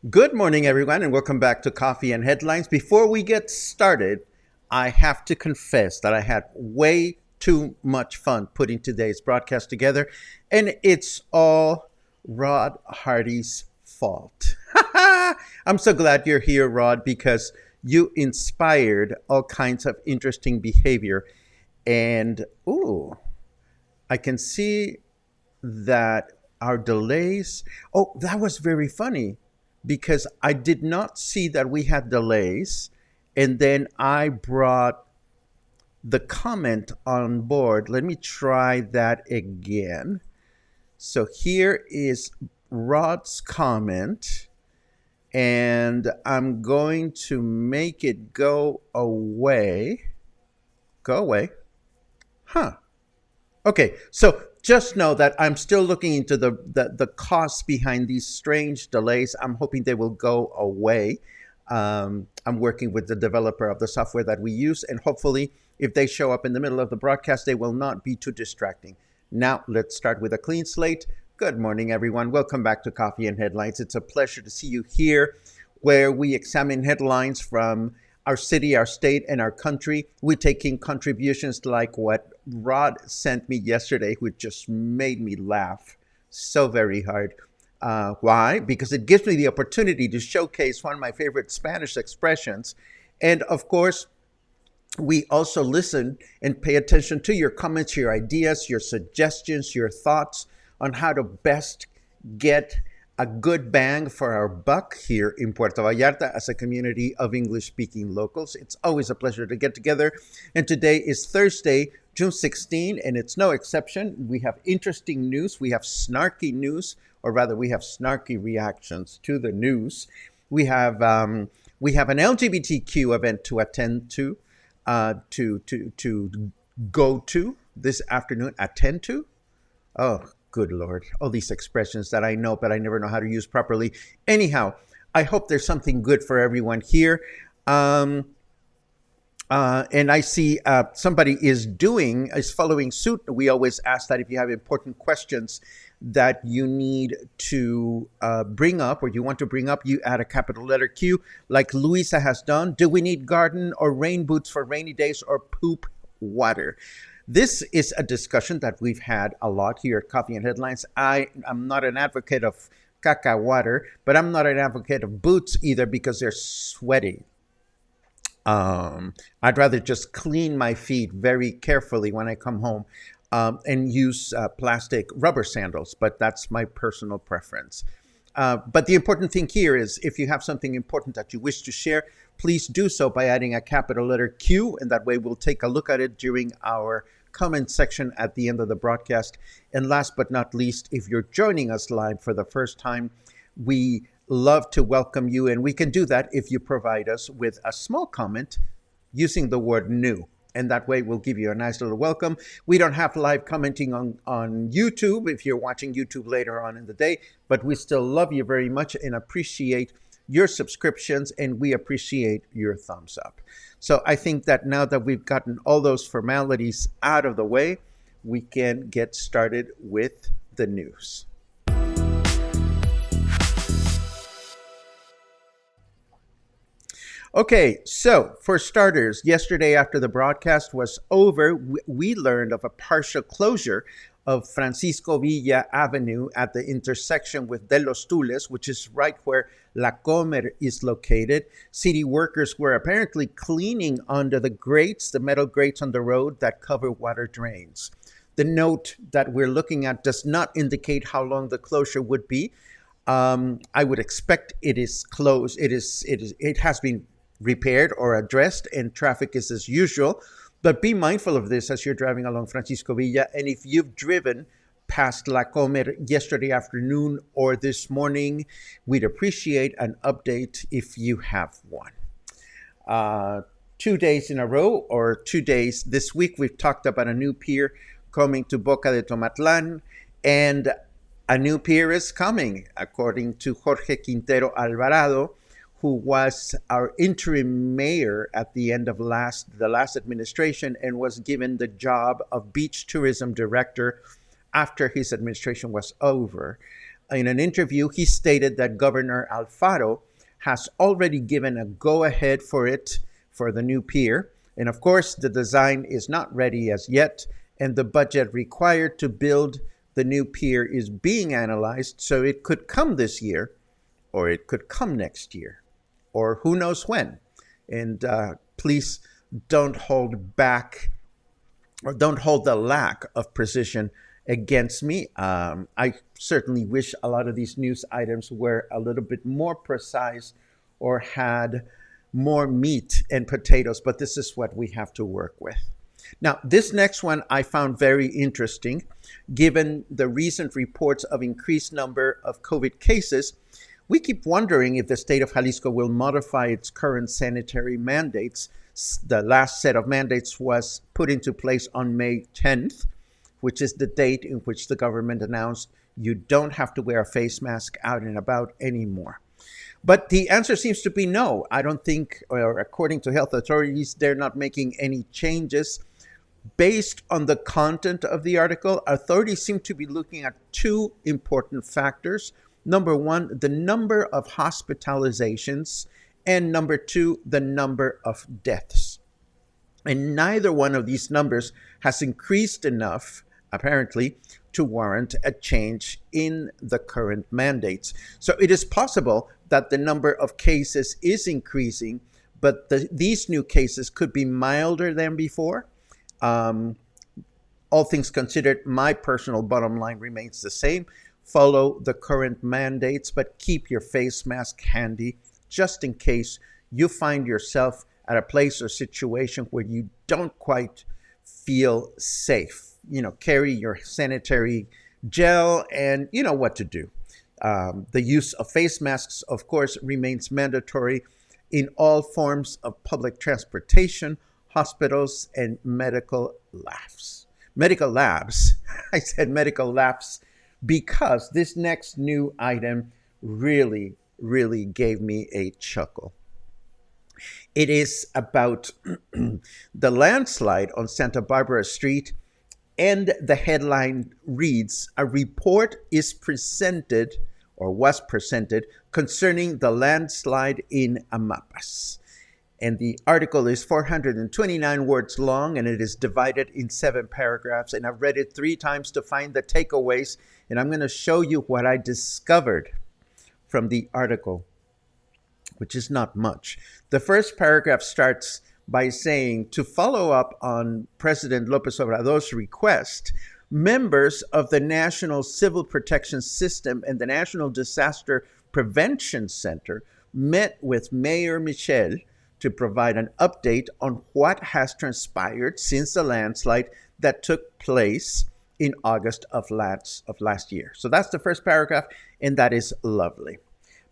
Good morning, everyone, and welcome back to Coffee and Headlines. Before we get started, I have to confess that I had way too much fun putting today's broadcast together, and it's all Rod Hardy's fault. I'm so glad you're here, Rod, because you inspired all kinds of interesting behavior. And, I can see that our delays. Oh, that was very funny because I did not see that we had delays. And then I brought the comment on board. Let me try that again. So here is Rod's comment, and I'm going to make it go away. Go away. Huh. Okay, so just know that I'm still looking into the costs behind these strange delays. I'm hoping they will go away. I'm working with the developer of the software that we use, and hopefully if they show up in the middle of the broadcast, they will not be too distracting. Now, let's start with a clean slate. Good morning, everyone. Welcome back to Coffee and Headlines. It's a pleasure to see you here, where we examine headlines from our city, our state, and our country. We're taking contributions like what Rod sent me yesterday, which just made me laugh so very hard. Why? Because it gives me the opportunity to showcase one of my favorite Spanish expressions. And of course, we also listen and pay attention to your comments, your ideas, your suggestions, your thoughts on how to best get a good bang for our buck here in Puerto Vallarta as a community of English-speaking locals. It's always a pleasure to get together. And today is Thursday, June 16, and it's no exception. We have interesting news. We have snarky news, or rather we have snarky reactions to the news. We have an LGBTQ event to attend to go to this afternoon. Attend to? Oh, good Lord. All these expressions that I know, but I never know how to use properly. Anyhow, I hope there's something good for everyone here. And I see somebody is following suit. We always ask that if you have important questions that you need to bring up, or you want to bring up, you add a capital letter Q, like Luisa has done. Do we need garden or rain boots for rainy days, or poop water? This is a discussion that we've had a lot here at Coffee and Headlines. I am not an advocate of caca water, but I'm not an advocate of boots either because they're sweaty. I'd rather just clean my feet very carefully when I come home and use plastic rubber sandals, but that's my personal preference. But the important thing here is if you have something important that you wish to share, please do so by adding a capital letter Q, and that way we'll take a look at it during our comment section at the end of the broadcast. And last but not least, if you're joining us live for the first time, we love to welcome you, and we can do that if you provide us with a small comment using the word new. And that way we'll give you a nice little welcome. We don't have live commenting on YouTube if you're watching YouTube later on in the day, but we still love you very much and appreciate your subscriptions, and we appreciate your thumbs up. So I think that now that we've gotten all those formalities out of the way, we can get started with the news. Okay, so for starters, yesterday after the broadcast was over, we learned of a partial closure of Francisco Villa Avenue at the intersection with De Los Tules, which is right where La Comer is located. City workers were apparently cleaning under the grates, the metal grates on the road that cover water drains. The note that we're looking at does not indicate how long the closure would be. I would expect it is closed. It has been repaired or addressed, and traffic is as usual. But be mindful of this as you're driving along Francisco Villa. And if you've driven past La Comer yesterday afternoon or this morning, we'd appreciate an update if you have one. 2 days in a row, or 2 days this week, we've talked about a new pier coming to Boca de Tomatlan, and a new pier is coming, according to Jorge Quintero Alvarado, who was our interim mayor at the end of the last administration and was given the job of beach tourism director after his administration was over. In an interview, he stated that Governor Alfaro has already given a go-ahead for the new pier. And of course, the design is not ready as yet, and the budget required to build the new pier is being analyzed, so it could come this year, or it could come next year, or who knows when. And please don't hold back, or don't hold the lack of precision against me. I certainly wish a lot of these news items were a little bit more precise or had more meat and potatoes, but this is what we have to work with. Now, this next one I found very interesting, given the recent reports of increased number of COVID cases. We keep wondering if the state of Jalisco will modify its current sanitary mandates. The last set of mandates was put into place on May 10th, which is the date in which the government announced you don't have to wear a face mask out and about anymore. But the answer seems to be no. I don't think, or according to health authorities, they're not making any changes. Based on the content of the article, authorities seem to be looking at two important factors. Number one, the number of hospitalizations, and number two, the number of deaths. And neither one of these numbers has increased enough, apparently, to warrant a change in the current mandates. So it is possible that the number of cases is increasing, but these new cases could be milder than before. All things considered, my personal bottom line remains the same. Follow the current mandates, but keep your face mask handy just in case you find yourself at a place or situation where you don't quite feel safe. Carry your sanitary gel, and you know what to do. The use of face masks, of course, remains mandatory in all forms of public transportation, hospitals, and medical labs. Medical labs. I said medical labs because this next new item really, really gave me a chuckle. It is about the landslide on Santa Barbara Street, and the headline reads, "A report is presented, or was presented, concerning the landslide in Amapas." And the article is 429 words long, and it is divided in 7 paragraphs. And I've read it 3 times to find the takeaways. And I'm going to show you what I discovered from the article, which is not much. The first paragraph starts by saying, to follow up on President López Obrador's request, members of the National Civil Protection System and the National Disaster Prevention Center met with Mayor Michel to provide an update on what has transpired since the landslide that took place in August of last year. So that's the first paragraph, and that is lovely.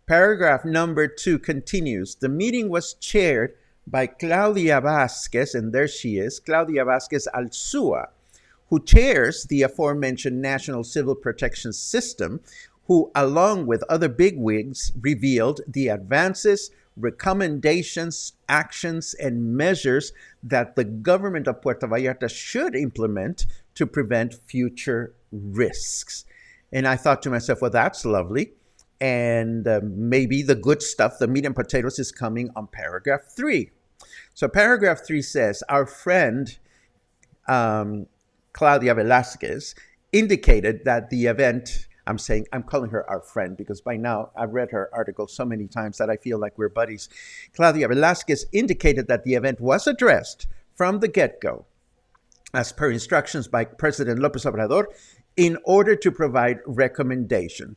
Paragraph number 2 continues. The meeting was chaired by Claudia Vasquez, and there she is, Claudia Vasquez Alzua, who chairs the aforementioned National Civil Protection System, who, along with other bigwigs, revealed the advances, recommendations, actions, and measures that the government of Puerto Vallarta should implement to prevent future risks. And I thought to myself, well, that's lovely. And maybe the good stuff, the meat and potatoes, is coming on paragraph 3. So paragraph 3 says, our friend Claudia Velasquez indicated that the event, I'm calling her our friend because by now I've read her article so many times that I feel like we're buddies. Claudia Velasquez indicated that the event was addressed from the get-go, as per instructions by President López Obrador, in order to provide recommendations.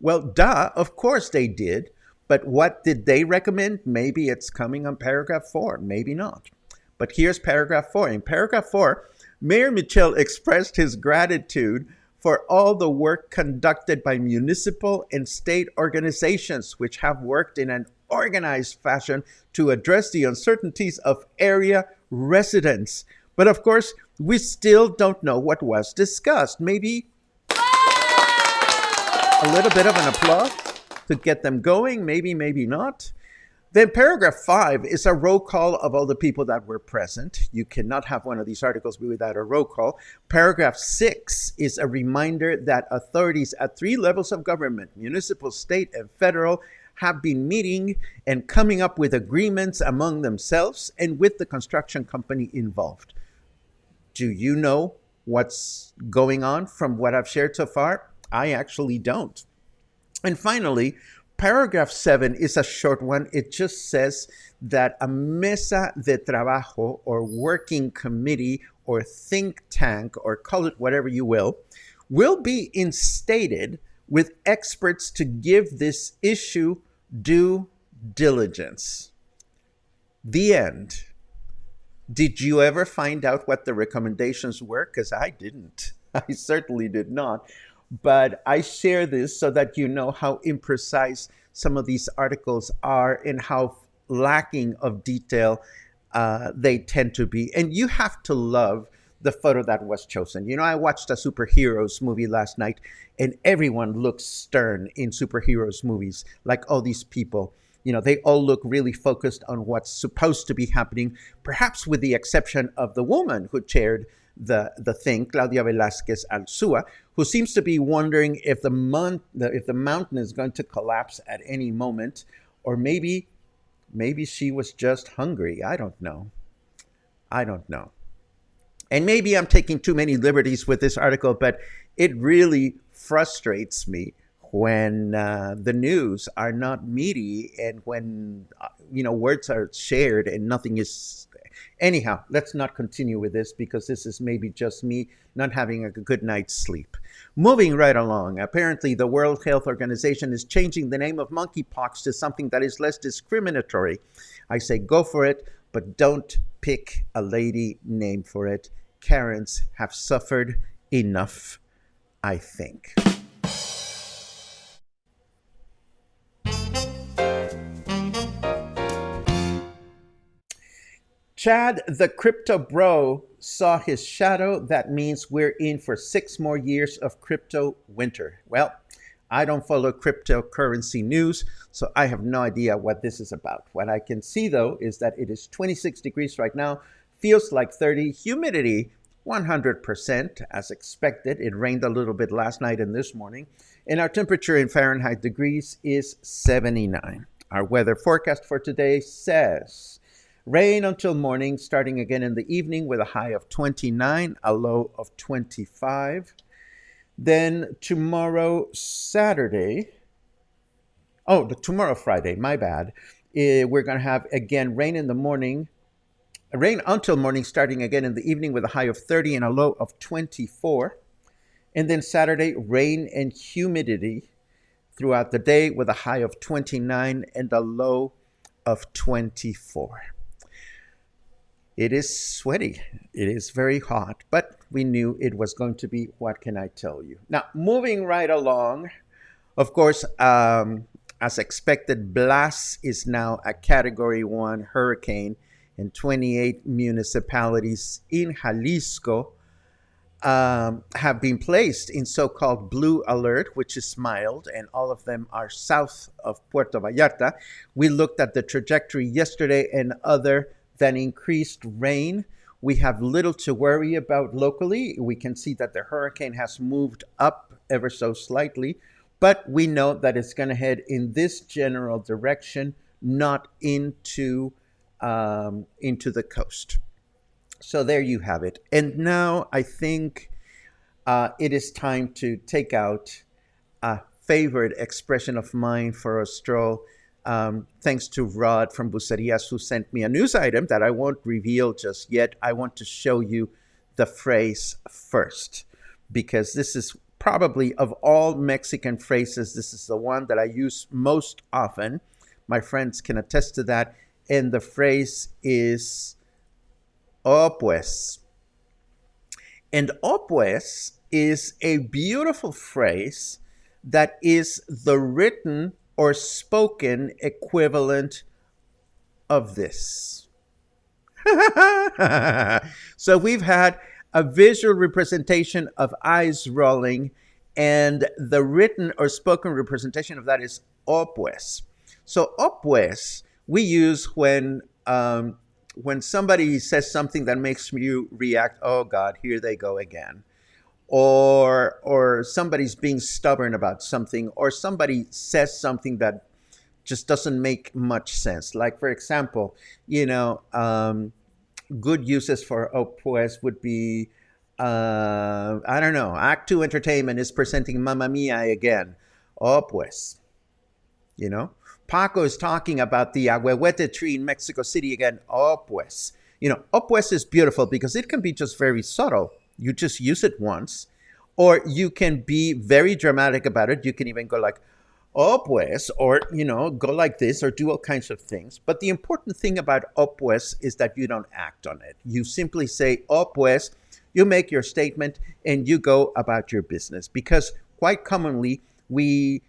Well, duh, of course they did. But what did they recommend? Maybe it's coming on paragraph 4, maybe not. But here's paragraph 4. In paragraph 4, Mayor Michel expressed his gratitude for all the work conducted by municipal and state organizations, which have worked in an organized fashion to address the uncertainties of area residents. But of course, we still don't know what was discussed. Maybe a little bit of an applause to get them going, maybe, maybe not. Then paragraph 5 is a roll call of all the people that were present. You cannot have one of these articles without a roll call. Paragraph 6 is a reminder that authorities at 3 levels of government, municipal, state, and federal, have been meeting and coming up with agreements among themselves and with the construction company involved. Do you know what's going on from what I've shared so far? I actually don't. And finally, paragraph 7 is a short one. It just says that a mesa de trabajo, or working committee, or think tank, or call it whatever you will be instated with experts to give this issue due diligence. The end. Did you ever find out what the recommendations were? Because I didn't. I certainly did not. But I share this so that you know how imprecise some of these articles are and how lacking of detail they tend to be. And you have to love the photo that was chosen. You know, I watched a superheroes movie last night, and everyone looks stern in superheroes movies, like all these people. You know, they all look really focused on what's supposed to be happening, perhaps with the exception of the woman who chaired the thing, Claudia Velasquez Alzua, who seems to be wondering if the mountain is going to collapse at any moment, or maybe she was just hungry. I don't know. And maybe I'm taking too many liberties with this article, but it really frustrates me when the news are not meaty and when words are shared and nothing is. Anyhow, let's not continue with this because this is maybe just me not having a good night's sleep. Moving right along, apparently the World Health Organization is changing the name of monkeypox to something that is less discriminatory. I say go for it, but don't pick a lady name for it. Karens have suffered enough, I think. Chad, the crypto bro, saw his shadow. That means we're in for 6 more years of crypto winter. Well, I don't follow cryptocurrency news, so I have no idea what this is about. What I can see, though, is that it is 26 degrees right now, feels like 30, humidity 100%, as expected. It rained a little bit last night and this morning, and our temperature in Fahrenheit degrees is 79. Our weather forecast for today says rain until morning, starting again in the evening with a high of 29, a low of 25. Then tomorrow, Friday, my bad. We're going to have, again, rain in the morning, rain until morning, starting again in the evening with a high of 30 and a low of 24. And then Saturday, rain and humidity throughout the day with a high of 29 and a low of 24. It is sweaty. It is very hot, but we knew it was going to be. What can I tell you? Now, moving right along, of course, I As expected, Blas is now a Category 1 hurricane, and 28 municipalities in Jalisco have been placed in so-called blue alert, which is mild, and all of them are south of Puerto Vallarta. We looked at the trajectory yesterday, and other than increased rain, we have little to worry about locally. We can see that the hurricane has moved up ever so slightly, but we know that it's going to head in this general direction, not into the coast. So there you have it. And now I think it is time to take out a favorite expression of mine for a stroll. Thanks to Rod from Bucerias, who sent me a news item that I won't reveal just yet. I want to show you the phrase first, because this is probably, of all Mexican phrases, this is the one that I use most often. My friends can attest to that. And the phrase is, oh pues. And oh pues is a beautiful phrase that is the written or spoken equivalent of this. So we've had a visual representation of eyes rolling, and the written or spoken representation of that is oh pues. So oh pues we use when somebody says something that makes you react, oh God, here they go again. Or somebody's being stubborn about something, or somebody says something that just doesn't make much sense. Like, for example, good uses for oh pues would be, I don't know, Act 2 Entertainment is presenting Mamma Mia again. Oh pues. Paco is talking about the ahuehuete tree in Mexico City again. Oh pues. Oh pues is beautiful because it can be just very subtle. You just use it once. Or you can be very dramatic about it. You can even go like, oh pues, or, go like this, or do all kinds of things. But the important thing about oh pues is that you don't act on it. You simply say, oh pues, you make your statement, and you go about your business. Because quite commonly, we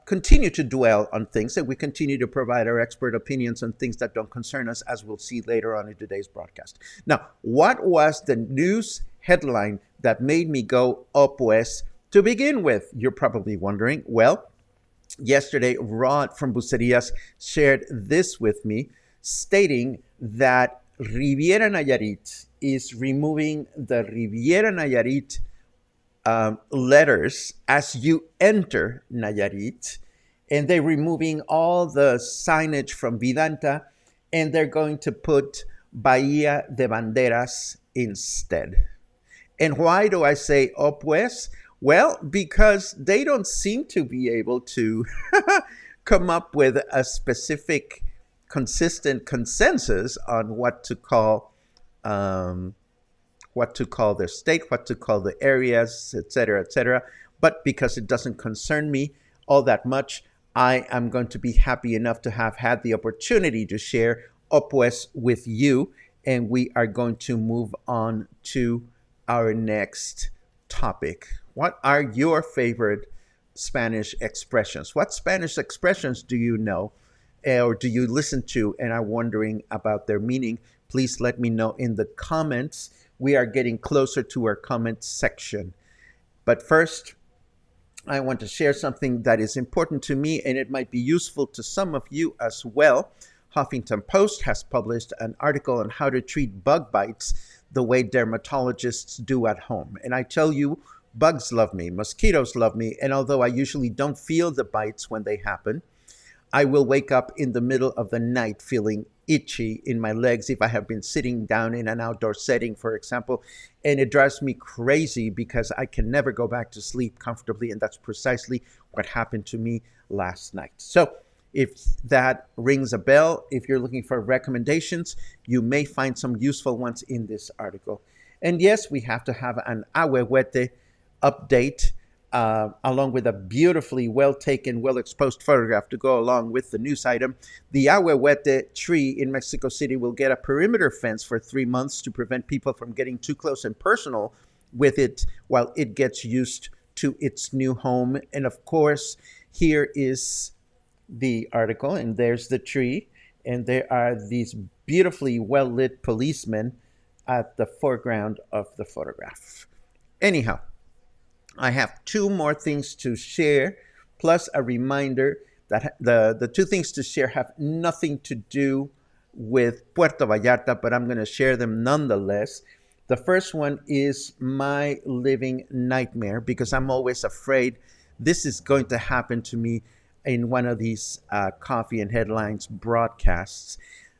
continue to dwell on things, and we continue to provide our expert opinions on things that don't concern us, as we'll see later on in today's broadcast. Now, what was the news headline that made me go oh pues to begin with? You're probably wondering. Well, yesterday, Rod from Bucerias shared this with me, stating that Riviera Nayarit is removing the Riviera Nayarit letters as you enter Nayarit, and they're removing all the signage from Vidanta, and they're going to put Bahía de Banderas instead. And why do I say oh pues? Well, because they don't seem to be able to come up with a specific, consistent consensus on what to call their state, what to call the areas, etc., etc. But because it doesn't concern me all that much, I am going to be happy enough to have had the opportunity to share oh pues with you, and we are going to move on to our next topic. What are your favorite Spanish expressions? What Spanish expressions do you know or do you listen to and are wondering about their meaning? Please let me know in the comments. We are getting closer to our comment section. But first, I want to share something that is important to me, and it might be useful to some of you as well. Huffington Post has published an article on how to treat bug bites the way dermatologists do at home. And I tell you, bugs love me, mosquitoes love me, and although I usually don't feel the bites when they happen, I will wake up in the middle of the night feeling itchy in my legs if I have been sitting down in an outdoor setting, for example, and it drives me crazy because I can never go back to sleep comfortably, and that's precisely what happened to me last night. So if that rings a bell, if you're looking for recommendations, you may find some useful ones in this article. And yes, we have to have an ahuehuete update along with a beautifully well-taken, well-exposed photograph to go along with the news item. The ahuehuete tree in Mexico City will get a perimeter fence for 3 months to prevent people from getting too close and personal with it while it gets used to its new home. And of course, here is the article, and there's the tree, and there are these beautifully well lit policemen at the foreground of the photograph. Anyhow, I have two more things to share, plus a reminder that the two things to share have nothing to do with Puerto Vallarta, but I'm going to share them nonetheless. The first one is my living nightmare because I'm always afraid this is going to happen to me in one of these Coffee and Headlines broadcasts.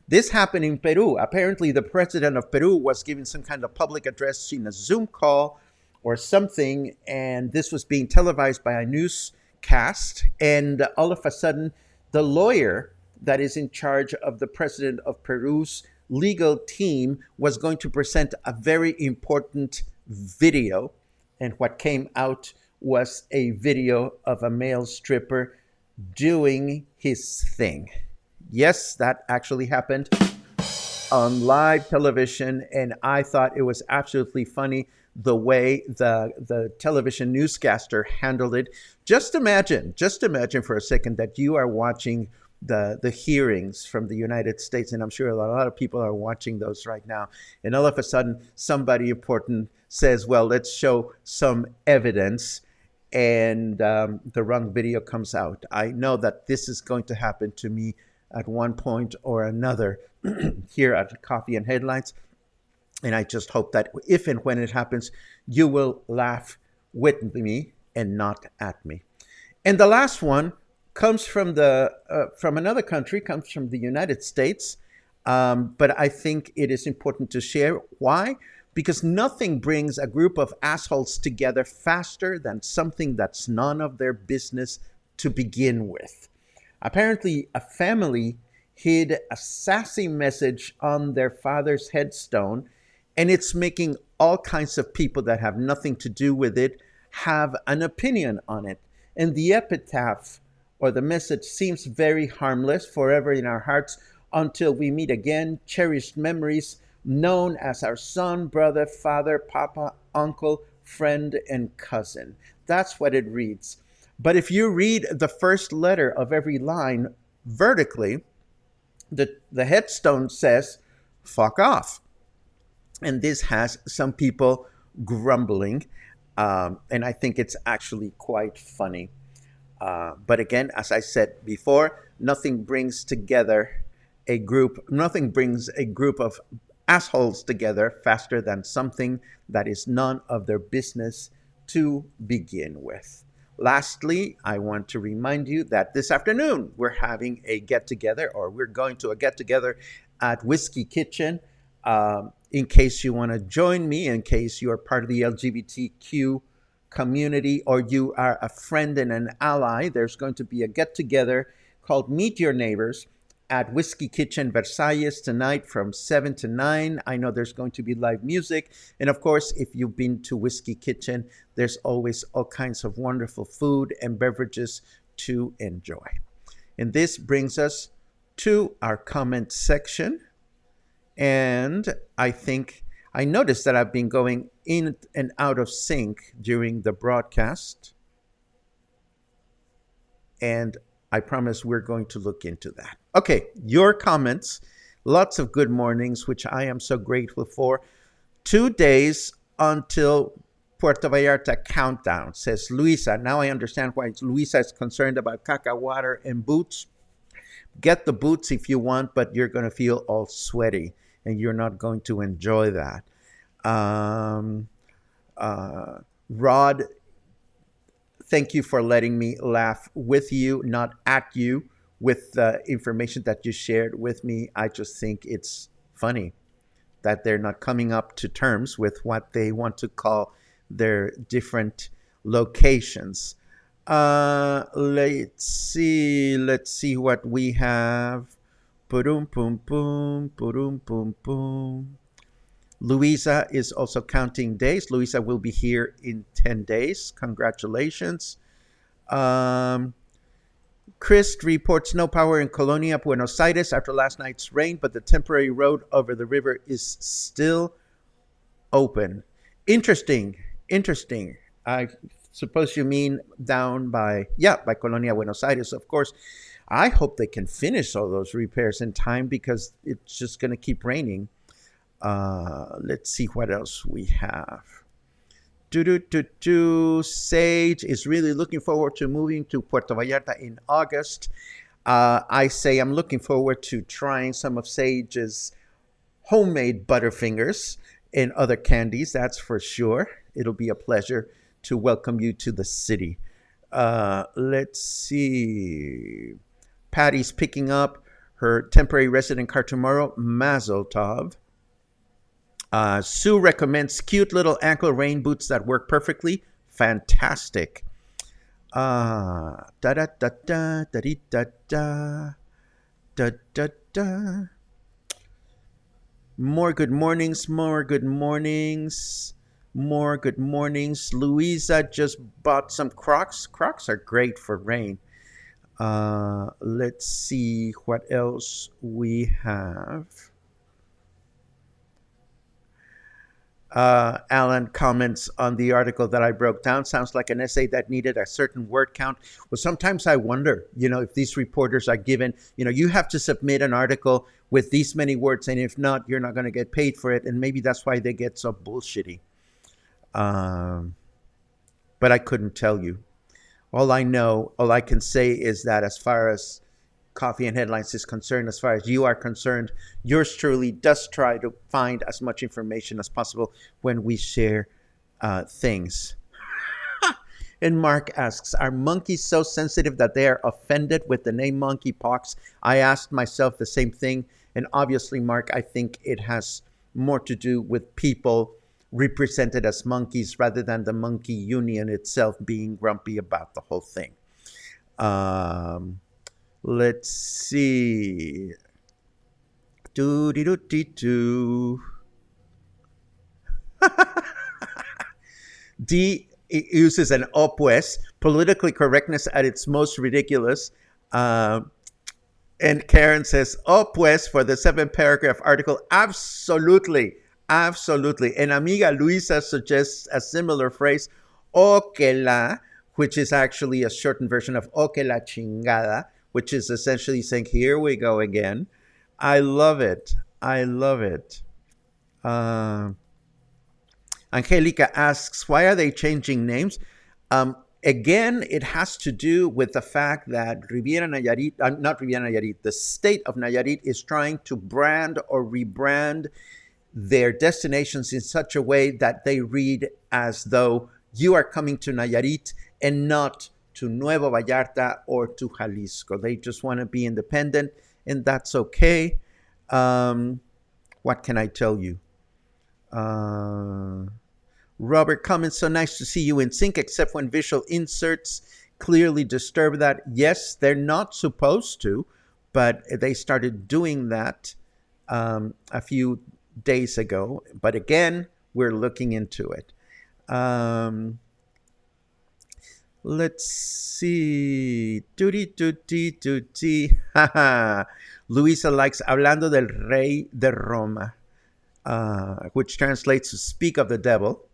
This happened in Peru. Apparently, the president of Peru was giving some kind of public address in a Zoom call or something, and this was being televised by a newscast. And all of a sudden, the lawyer that is in charge of the president of Peru's legal team was going to present a very important video. And what came out was a video of a male stripper doing his thing. Yes, that actually happened on live television, and I thought it was absolutely funny the way the television newscaster handled it. Just imagine for a second that you are watching the hearings from the United States, and I'm sure a lot of people are watching those right now, and all of a sudden somebody important says, well, let's show some evidence, and the wrong video comes out. I know that this is going to happen to me at one point or another here at Coffee and Headlines. And I just hope that if and when it happens, you will laugh with me and not at me. And the last one comes from from another country, comes from the United States. But I think it is important to share. Why? Because nothing brings a group of assholes together faster than something that's none of their business to begin with. Apparently, a family hid a sassy message on their father's headstone, and it's making all kinds of people that have nothing to do with it have an opinion on it. And the epitaph or the message seems very harmless, forever in our hearts until we meet again, cherished memories known as our son, brother, father, papa, uncle, friend, and cousin. That's what it reads. But if you read the first letter of every line vertically, the headstone says, fuck off. And this has some people grumbling. And I think it's actually quite funny. But again, as I said before, nothing brings a group of assholes together faster than something that is none of their business to begin with. Lastly, I want to remind you that this afternoon we're having a get-together, or we're going to a get-together at Whiskey Kitchen. In case you want to join me, in case you are part of the LGBTQ community or you are a friend and an ally, there's going to be a get-together called Meet Your Neighbors at Whiskey Kitchen Versailles tonight from 7 to 9. I know there's going to be live music. And of course, if you've been to Whiskey Kitchen, there's always all kinds of wonderful food and beverages to enjoy. And this brings us to our comment section. And I noticed that I've been going in and out of sync during the broadcast. And I promise we're going to look into that. Okay, your comments, lots of good mornings, which I am so grateful for. 2 days until Puerto Vallarta countdown, says Luisa. Now I understand why Luisa is concerned about caca water and boots. Get the boots if you want, but you're going to feel all sweaty and you're not going to enjoy that. Rod, thank you for letting me laugh with you, not at you, with the information that you shared with me. I just think it's funny that they're not coming up to terms with what they want to call their different locations. Let's see what we have. Boom, boom, boom, boom, boom, boom. Luisa is also counting days. Luisa will be here in 10 days. Congratulations. Chris reports no power in Colonia, Buenos Aires after last night's rain, but the temporary road over the river is still open. Interesting. I suppose you mean down by, yeah, by Colonia Buenos Aires, of course. I hope they can finish all those repairs in time because it's just going to keep raining. Let's see what else we have. Sage is really looking forward to moving to Puerto Vallarta in August. I say I'm looking forward to trying some of Sage's homemade Butterfingers and other candies, that's for sure. It'll be a pleasure to welcome you to the city. Let's see. Patty's picking up her temporary resident car tomorrow. Mazel tov. Sue recommends cute little ankle rain boots that work perfectly. Fantastic. Da da da da da da da da da da. More good mornings, more good mornings, more good mornings. Louisa just bought some Crocs. Crocs are great for rain. Let's see what else we have. Alan comments on the article that I broke down. Sounds like an essay that needed a certain word count. Well, sometimes I wonder, if these reporters are given, you have to submit an article with these many words, and if not, you're not going to get paid for it. And maybe that's why they get so bullshitty. But I couldn't tell you. All I can say is that as far as Coffee and Headlines is concerned, as far as you are concerned, yours truly does try to find as much information as possible when we share things. And Mark asks, are monkeys so sensitive that they are offended with the name monkeypox? I asked myself the same thing. And obviously, Mark, I think it has more to do with people represented as monkeys rather than the monkey union itself being grumpy about the whole thing. Let's see. D uses an pues, politically correctness at its most ridiculous. And Karen says, pues, for the 7-paragraph article. Absolutely. Absolutely. And Amiga Luisa suggests a similar phrase, que la, which is actually a shortened version of que la chingada, which is essentially saying, here we go again. I love it. I love it. Angelica asks, why are they changing names? Again, it has to do with the fact that the state of Nayarit is trying to brand or rebrand their destinations in such a way that they read as though you are coming to Nayarit and not to Nuevo Vallarta or to Jalisco. They just want to be independent, and that's okay. What can I tell you? Robert comments, so nice to see you in sync, except when visual inserts clearly disturb that. Yes, they're not supposed to, but they started doing that a few days ago. But again, we're looking into it. Let's see. Luisa likes Hablando del Rey de Roma, which translates to speak of the devil.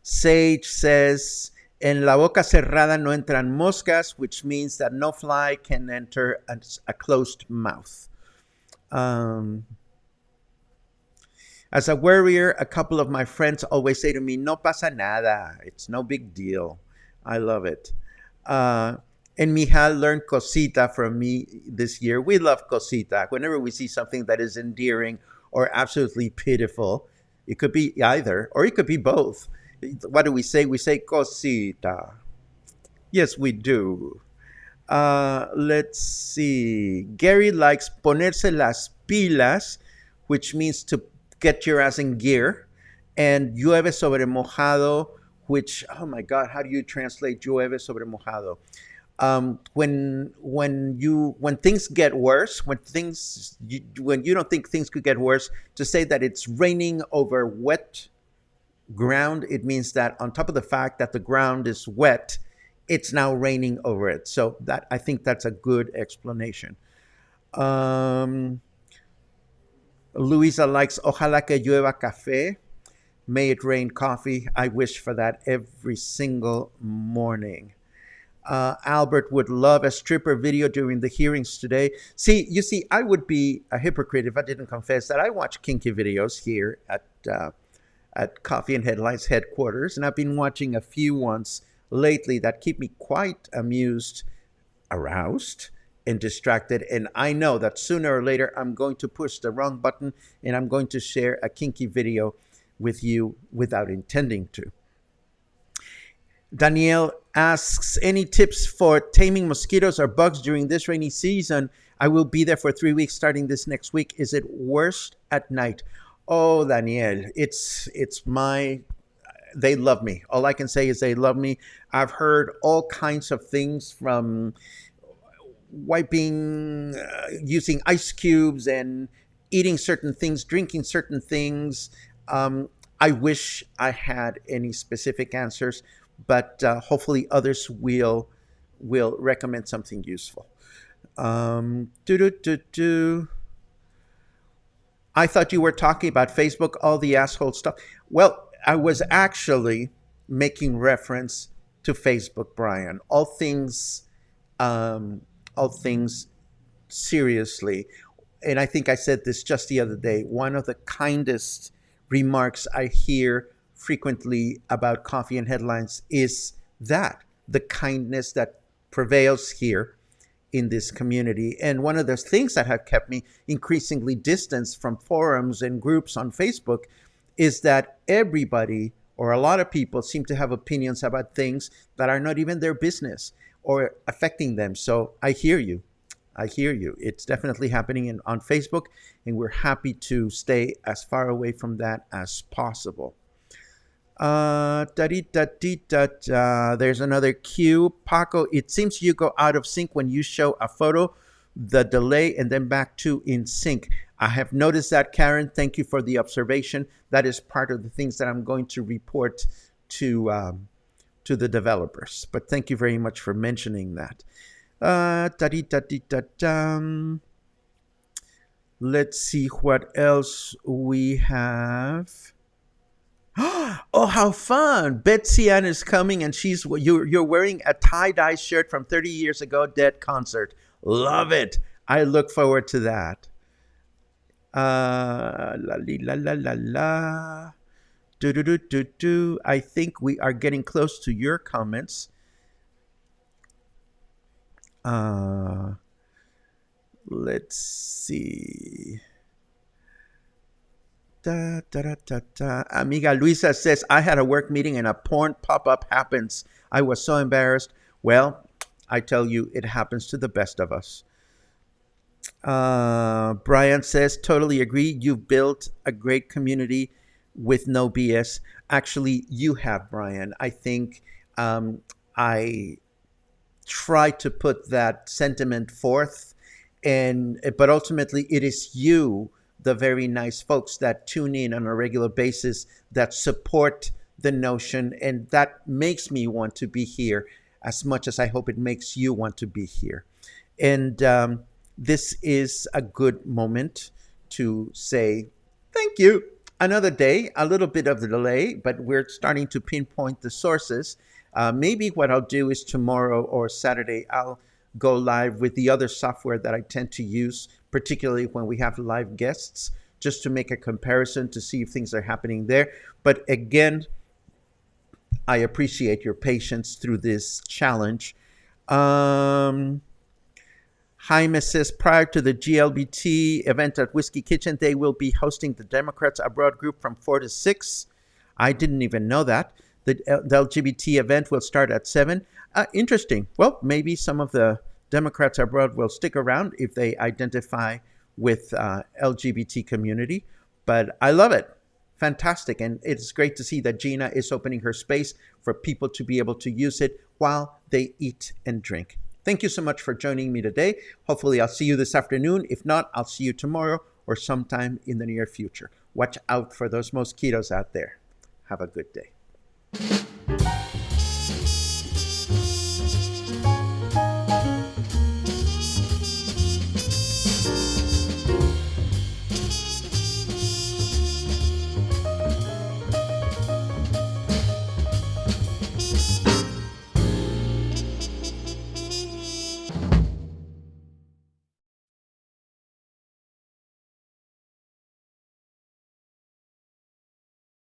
Sage says, en la boca cerrada no entran moscas, which means that no fly can enter a closed mouth. As a worrier, a couple of my friends always say to me, no pasa nada. It's no big deal. I love it. And Michel learned cosita from me this year. We love cosita. Whenever we see something that is endearing or absolutely pitiful, it could be either, or it could be both. What do we say? We say cosita. Yes, we do. Let's see. Gary likes ponerse las pilas, which means to get your ass in gear. And llueve sobre mojado, which, oh my God, how do you translate llueve sobre mojado? When things get worse, when you don't think things could get worse, to say that it's raining over wet ground, it means that on top of the fact that the ground is wet, it's now raining over it. So that, I think that's a good explanation. Luisa likes ojalá que llueva café. May it rain coffee. I wish for that every single morning. Albert would love a stripper video during the hearings today. You see, I would be a hypocrite if I didn't confess that I watch kinky videos here at Coffee and Headlines headquarters, and I've been watching a few ones lately that keep me quite amused, aroused, and distracted. And I know that sooner or later I'm going to push the wrong button and I'm going to share a kinky video with you without intending to. Danielle asks, any tips for taming mosquitoes or bugs during this rainy season? I will be there for 3 weeks starting this next week. Is it worst at night? Oh, Danielle, they love me. All I can say is they love me. I've heard all kinds of things from wiping, using ice cubes and eating certain things, drinking certain things. I wish I had any specific answers, but hopefully others will recommend something useful. I thought you were talking about Facebook, all the asshole stuff. Well, I was actually making reference to Facebook, Brian. All things seriously. And I think I said this just the other day. One of the kindest remarks I hear frequently about Coffee and Headlines is that the kindness that prevails here in this community. And one of the things that have kept me increasingly distanced from forums and groups on Facebook is that everybody or a lot of people seem to have opinions about things that are not even their business or affecting them. So I hear you. It's definitely happening on Facebook, and we're happy to stay as far away from that as possible. There's another cue. Paco, it seems you go out of sync when you show a photo, the delay, and then back to in sync. I have noticed that, Karen. Thank you for the observation. That is part of the things that I'm going to report to the developers. But thank you very much for mentioning that. Let's see what else we have. Oh, how fun! Betsy Ann is coming, and you're wearing a tie-dye shirt from 30 years ago, Dead concert. Love it. I look forward to that. La la la la la. I think we are getting close to your comments. Let's see. Amiga Luisa says, I had a work meeting and a porn pop-up happens. I was so embarrassed. Well, I tell you, it happens to the best of us. Brian says, totally agree. You've built a great community with no BS. Actually, you have, Brian. I think I try to put that sentiment forth, but ultimately it is you, the very nice folks that tune in on a regular basis, that support the notion, and that makes me want to be here as much as I hope it makes you want to be here. And this is a good moment to say thank you. Another day, a little bit of the delay, but we're starting to pinpoint the sources. Maybe what I'll do is tomorrow or Saturday, I'll go live with the other software that I tend to use, particularly when we have live guests, just to make a comparison to see if things are happening there. But again, I appreciate your patience through this challenge. Jaime says, prior to the GLBT event at Whiskey Kitchen, they will be hosting the Democrats Abroad group from 4 to 6. I didn't even know that. The LGBT event will start at 7. Interesting. Well, maybe some of the Democrats Abroad will stick around if they identify with LGBT community. But I love it. Fantastic. And it's great to see that Gina is opening her space for people to be able to use it while they eat and drink. Thank you so much for joining me today. Hopefully I'll see you this afternoon. If not, I'll see you tomorrow or sometime in the near future. Watch out for those mosquitoes out there. Have a good day.